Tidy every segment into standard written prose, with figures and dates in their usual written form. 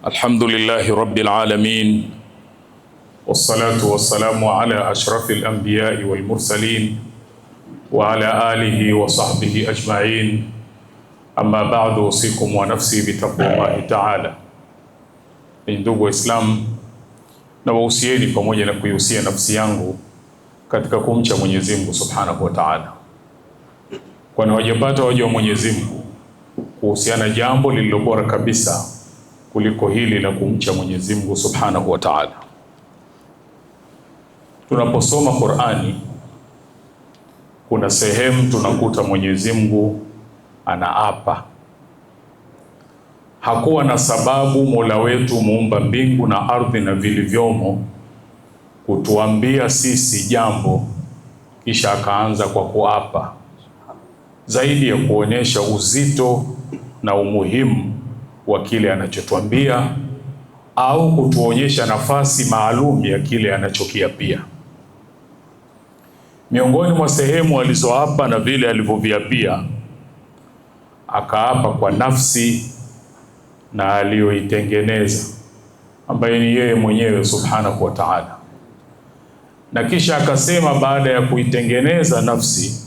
Alhamdulillahi rabbil alamin, wassalatu wassalamu ala ashrafil anbiya'i wal mursalin wa ala alihi wa sahbihi ajma'in. Amma ba'du, usikum wa nafsi bitaqwallahi ta'ala. Ndugu Waislamu, na wahusieni pamoja na kuihusia nafsi yangu katika kumcha Mwenyezi Mungu Subhanahu wa Ta'ala, kwani wajapata waja wa Mwenyezi Mungu kuhusiana jambo lililo bora kabisa kuliko hili la kumcha Mwenyezi Mungu Subhanahu wa Ta'ala. Tunaposoma Qur'ani, kuna sehemu tunakuta Mwenyezi Mungu anaapa. Hakuwa na sababu Mola wetu muumba mbingu na ardhi na vilivyomo kutuambia sisi jambo kisha akaanza kwa kuapa, zaidi ya kuonyesha uzito na umuhimu wa kile anachotuambia au kutuonyesha nafasi maalum ya kile anachokiapia. Miongoni mwa sehemu alizoapa na vile alivyoviapia, akaapa kwa nafsi na aliyoitengeneza ambaye ni yeye mwenyewe Subhanahu wa Ta'ala, na kisha akasema baada ya kuitengeneza nafsi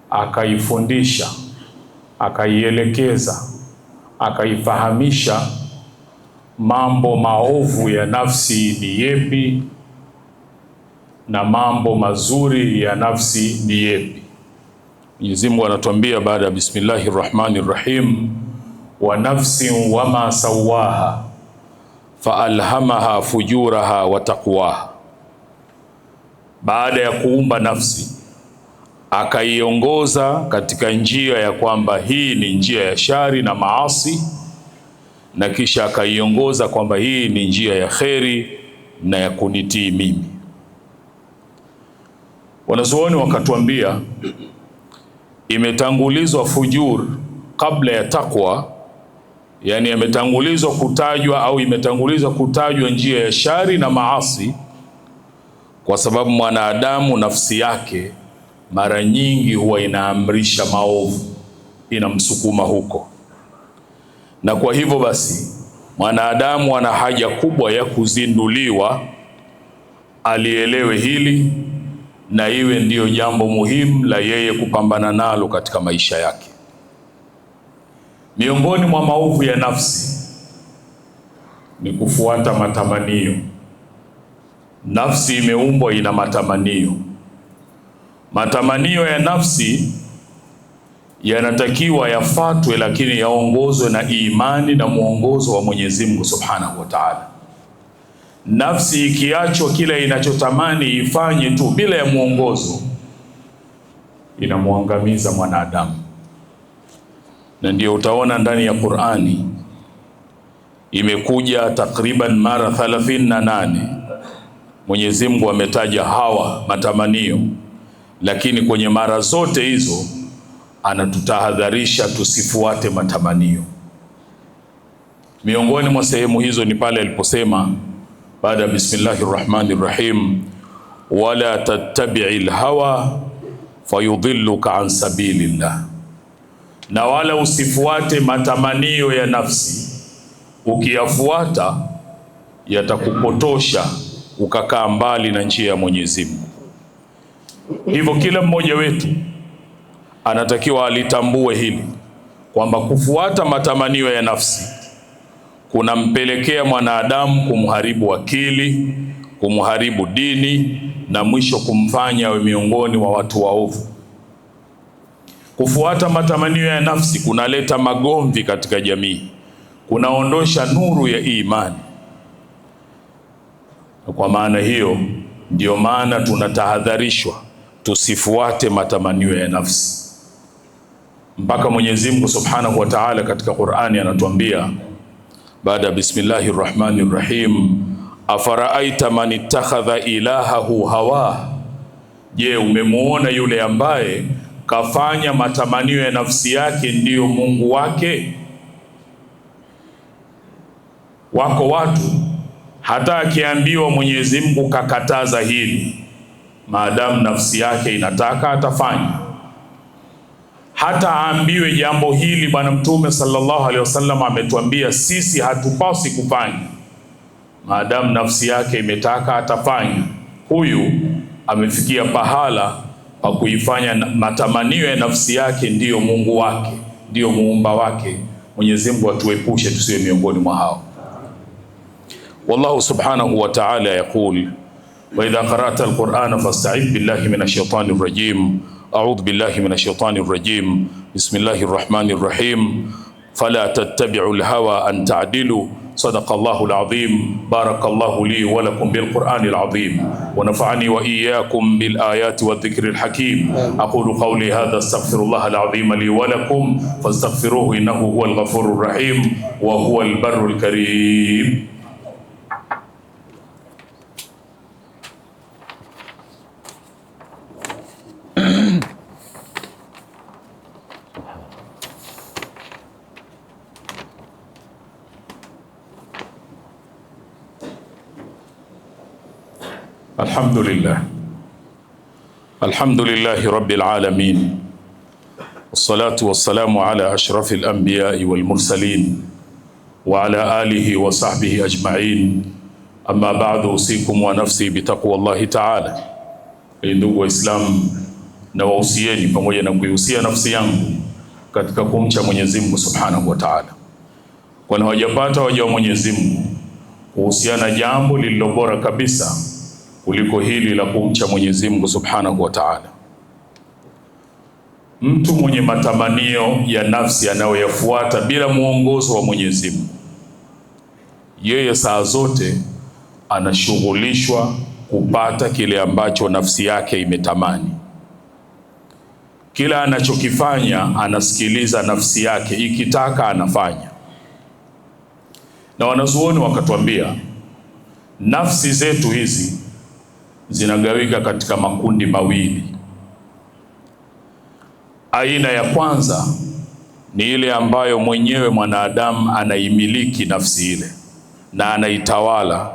akaifundisha, akaielekeza, akaifahamisha mambo maovu ya nafsi ni yepi na mambo mazuri ya nafsi ni yepi. Mwenyezi Mungu anatuambia baada ya bismillahir rahmanir rahim, wa nafsin wama sawaha faalhamaha fujuraha wa taqwaha. Baada ya kuumba nafsi akaiongoza katika njia ya kwamba hii ni njia ya shari na maasi, na kisha akaiongoza kwamba hii ni njia ya kheri na ya kunitii mimi. Wanazuoni wakatuambia imetangulizwa fujur kabla ya takwa, yani imetangulizwa kutajwa au imetangulizwa kutajwa njia ya shari na maasi, kwa sababu mwanadamu nafsi yake mara nyingi huwa inaamrisha maovu, inamsukuma huko, na kwa hivyo basi mwanadamu ana haja kubwa ya kuzinduliwa, alielewe hili na iwe ndiyo jambo muhimu la yeye kupambana nalo katika maisha yake. Miongoni mwa maovu ya nafsi ni kufuata matamanio. Nafsi imeumbwa ina matamanio. Matamanio ya nafsi yanatakiwa yafatwe, lakini yaongozwe na imani na mwongozo wa Mwenyezi Mungu Subhanahu wa Ta'ala. Nafsi ikiachwa kile inachotamani ifanye tu bila ya mwongozo, inamwangamiza mwanadamu. Na ndio utaona ndani ya Qur'ani imekuja takriban mara 38 Mwenyezi Mungu ametaja hawa matamanio, lakini kwenye mara zote hizo anatutahadharisha tusifuate matamanio. Miongoni mwa sehemu hizo ni pale aliposema baada ya bismillahir rahmanir rahim, wala tattabi'il hawa fayudhilluka an sabilillah, na wala usifuate matamanio ya nafsi. Ukiyafuata yatakupotosha ukakaa mbali na njia ya Mwenyezi Mungu. Hivyo kila mmoja wetu anatakiwa alitambue hili kwamba kufuata matamanio ya nafsi kunampelekea mwanadamu kumharibu akili, kumharibu dini, na mwisho kumfanya awe miongoni mwa watu waovu. Kufuata matamanio ya nafsi kunaleta magomvi katika jamii, kunaondosha nuru ya imani. Kwa maana hiyo ndio maana tunatahadharishwa tusifuate matamanio ya nafsi. Mpaka Mwenyezi Mungu Subhanahu wa Ta'ala katika Qur'ani anatuambia baada ya bismillahir rahmanir rahim, afaraaita man ittakhadha ilahahu hawa, je, umemuona yule ambaye kafanya matamanio ya nafsi yake ndiyo Mungu wake? Wako watu hata akiambiwa Mwenyezi Mungu kakataza hili, maadamu nafsi yake inataka atafanya. hata aambiwe jambo hili Bwana Mtume sallallahu alaihi wasallam ametuambia sisi hatupasi kufanya, maadamu nafsi yake imetaka atafanya. Huyu amefikia pahala pa kuifanya matamanio ya nafsi yake ndiyo Mungu wake, ndiyo muumba wake. Mwenyezi Mungu atuepushe tusiwe miongoni mwa hao. Wallahu subhanahu wa ta'ala yaqul wa idha qara'ta al-Qur'ana fasta'idh billahi minash shaitanir rajim. A'udhu billahi minash shaitanir rajim. Bismillahir rahmanir rahim. Fala tattabi'ul hawa an ta'dilu. Sadaqallahu al-azim. Barakallahu li wa lakum bil Qur'anil azim wa nafa'ani wa iyyakum bil ayati wadh-dhikril hakim. Aqulu qawli hadha astaghfirullaha al-azim li wa lakum fastaghfiruhu innahu huwal ghafurur rahim wa huwal barrul karim. Alhamdulillahi rabbil alamin wassalatu wassalamu ala ashrafil anbiya'i wal mursalin wa ala alihi wa sahbihi ajma'in. Amma ba'du, usikum wa nafsi bitaqwallahi ta'ala. Ndugu Waislamu, na wausieni pamoja na kuihusia nafsi yangu katika kumcha Mwenyezi Mungu subhanahu wa ta'ala, kwani hawajapata waja wa Mwenyezi Mungu kuhusiana jambo lililo bora kabisa kuliko hili la kumcha Mwenyezi Mungu subhanahu wa ta'ala. Mtu mwenye matamanio ya nafsi anayoyafuata bila muongozo wa Mwenyezi Mungu, yeye saa zote anashughulishwa kupata kile ambacho nafsi yake imetamani. Kila anachokifanya anasikiliza nafsi yake ikitaka anafanya. Na wanazuoni wakatuambia nafsi zetu hizi zinagawika katika makundi mawili. Aina ya kwanza ni ile ambayo mwenyewe mwanadamu anaimiliki nafsi ile na anaitawala.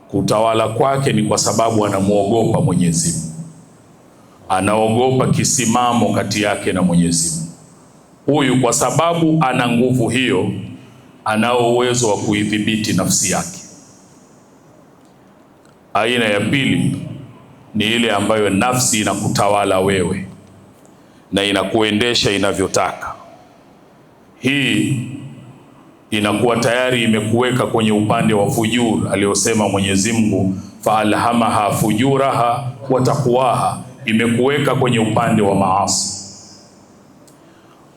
Kutawala kwake ni kwa sababu anamuogopa Mwenyezi Mungu, anaogopa kisimamo kati yake na Mwenyezi Mungu. Huyu kwa sababu ana nguvu hiyo, anao uwezo wa kuidhibiti nafsi yake. Aina ya pili ni ile ambayo nafsi inakutawala wewe na inakuendesha inavyotaka. Hii inakuwa tayari imekuweka kwenye upande wa fujur aliyosema Mwenyezi Mungu, faalhamaha fujuraha wa taqwaha, imekuweka kwenye upande wa maasi.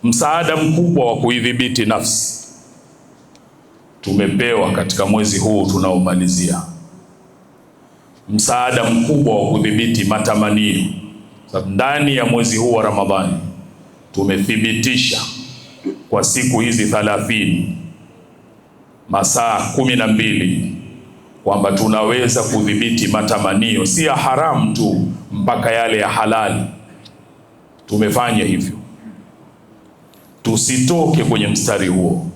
Msaada mkubwa wa kuidhibiti nafsi tumepewa katika mwezi huu tunaomalizia. Msaada mkubwa wa kudhibiti matamanio. Ndani ya mwezi huu wa Ramadhani tumethibitisha kwa siku hizi 30 masaa 12 kwamba tunaweza kudhibiti matamanio, si ya haramu tu mpaka yale ya halali. Tumefanya hivyo, tusitoke kwenye mstari huo.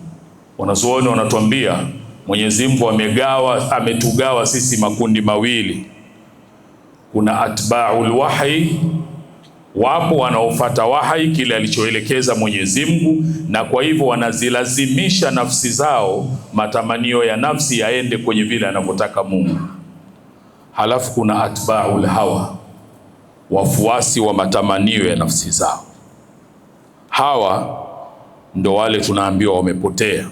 Wanazuoni wanatuambia Mwenyezi Mungu ametugawa sisi makundi mawili. Kuna atba'ul wahyi, wapo wanaofuata wahi, kile alichoelekeza Mwenyezi Mungu, na kwa hivyo wanazilazimisha nafsi zao, matamanio ya nafsi yaende kwenye vile anavyotaka Mungu. Halafu kuna atba'ul hawa, wafuasi wa matamanio ya nafsi zao. Hawa ndo wale tunaambiwa wamepotea.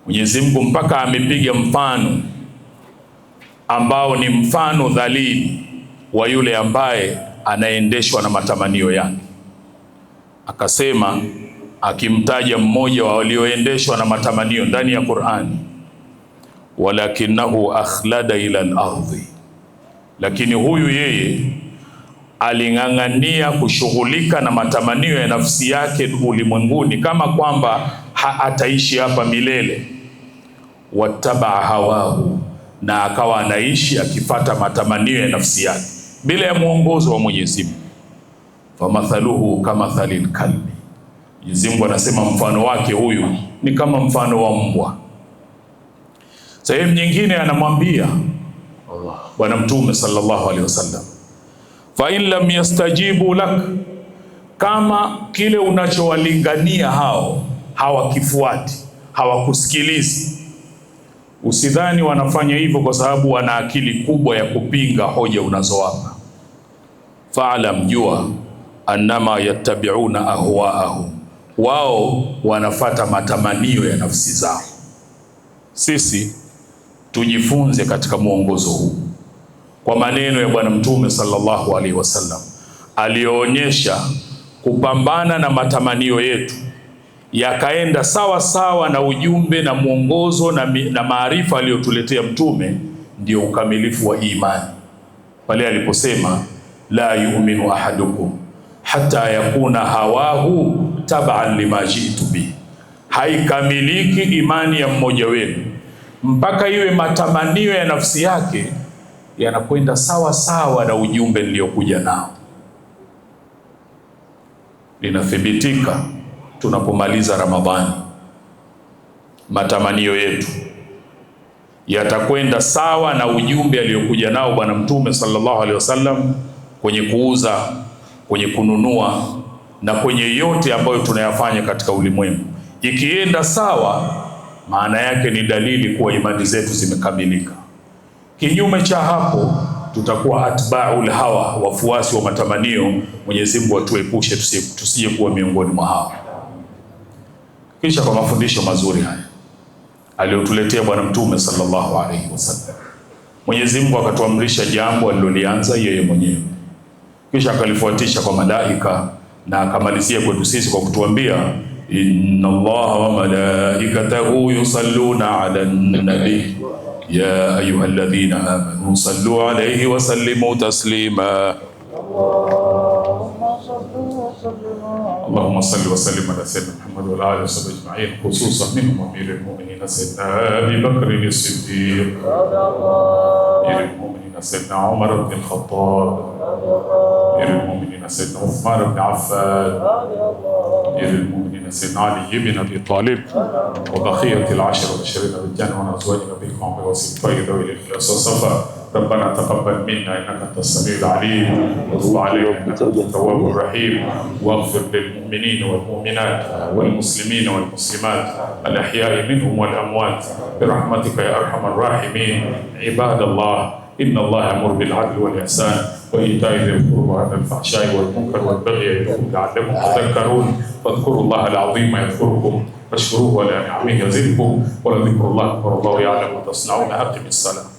Mwenyezi Mungu mpaka amepiga mfano ambao ni mfano dhalili wa yule ambaye anaendeshwa na matamanio yake. Akasema akimtaja mmoja wa walioendeshwa na matamanio ndani ya Qur'ani, walakinahu akhlada ila al-ardhi, lakini huyu yeye aling'ang'ania kushughulika na matamanio ya nafsi yake ulimwenguni kama kwamba ataishi hapa milele. Wattabaa hawahu, na akawa anaishi akifata matamanio ya nafsi yake bila ya mwongozo wa Mwenyezi Mungu. Famathaluhu kamathalil kalbi, Mwenyezi Mungu anasema mfano wake huyu ni kama mfano wa mbwa. Sehemu nyingine anamwambia Bwana Mtume sallallahu alaihi wasallam, fa in lam yastajibu lak, kama kile unachowalingania hao hawakifuati, hawakusikilizi, usidhani wanafanya hivyo kwa sababu wana akili kubwa ya kupinga hoja unazowapa. Fa'lam, jua, annama yattabi'una ahwa'ahum, wao wanafata matamanio ya nafsi zao. Sisi tujifunze katika mwongozo huu kwa maneno ya Bwana Mtume sallallahu alaihi wasallam aliyoonyesha kupambana na matamanio yetu yakaenda sawa sawa na ujumbe na mwongozo na maarifa aliyotuletea Mtume, ndio ukamilifu wa imani, pale aliposema la yu'minu ahadukum hatta yakuna hawahu tab'an lima ji'tu bi, haikamiliki imani ya mmoja wenu mpaka iwe matamanio ya nafsi yake yanakwenda sawa sawa na ujumbe niliokuja nao. Linathibitika tunapomaliza Ramadhani, matamanio yetu yatakwenda sawa na ujumbe aliyokuja nao Bwana Mtume sallallahu alaihi wasallam, kwenye kuuza, kwenye kununua na kwenye yote ambayo tunayafanya katika ulimwengu. Ikienda sawa, maana yake ni dalili kuwa imani zetu zimekamilika. Kinyume cha hapo, tutakuwa atba'ul hawa, wafuasi wa matamanio. Mwenyezi Mungu atuepushe tusije kuwa miongoni mwa hao. Kisha kwa mafundisho mazuri haya aliyotuletea Bwana Mtume sallallahu alaihi wasallam, Mwenyezi Mungu akatuamrisha jambo alilolianza yeye mwenyewe, kisha akalifuatisha kwa malaika na akamalizia kwetu sisi kwa kutuambia inna Allaha wa malaikatahu yusalluna ala nabi ya ayyuhalladhina amanu sallu alayhi wa sallimu taslima. Allahumma salli wa sallim ala sayyidina Muhammad wa ala alihi wa sahbihi ajma'in, khususan minhum amirul mu'minin sayyidina Abi Bakr as-Siddiq, amirul mu'minin sayyidina Umar ibn al-Khattab, amirul mu'minin sayyidina Uthman ibn Affan, amirul mu'minin sayyidina Ali ibn Abi Talib, wa baqiyat al-'ashra al-20 bil-janna wa azwajina bil-ma'ruf wa sifai dawil al-ikhlas wa safa. ربنا تقبل منا انك انت السميع العليم وتب علينا انك انت التواب الرحيم واغفر للمؤمنين والمؤمنات والمسلمين والمسلمات الاحياء منهم والاموات برحمتك يا ارحم الراحمين. عباد الله، ان الله يأمر بالعدل والاحسان وايتاء ذي القربى وينهى عن الفحشاء والمنكر والبغي يعظكم لعلكم تذكرون. فاذكروا الله العظيم يذكركم واشكروه على نعمه يزدكم ولذكر الله اكبر والله يعلم ما تصنعون. اقم الصلاه.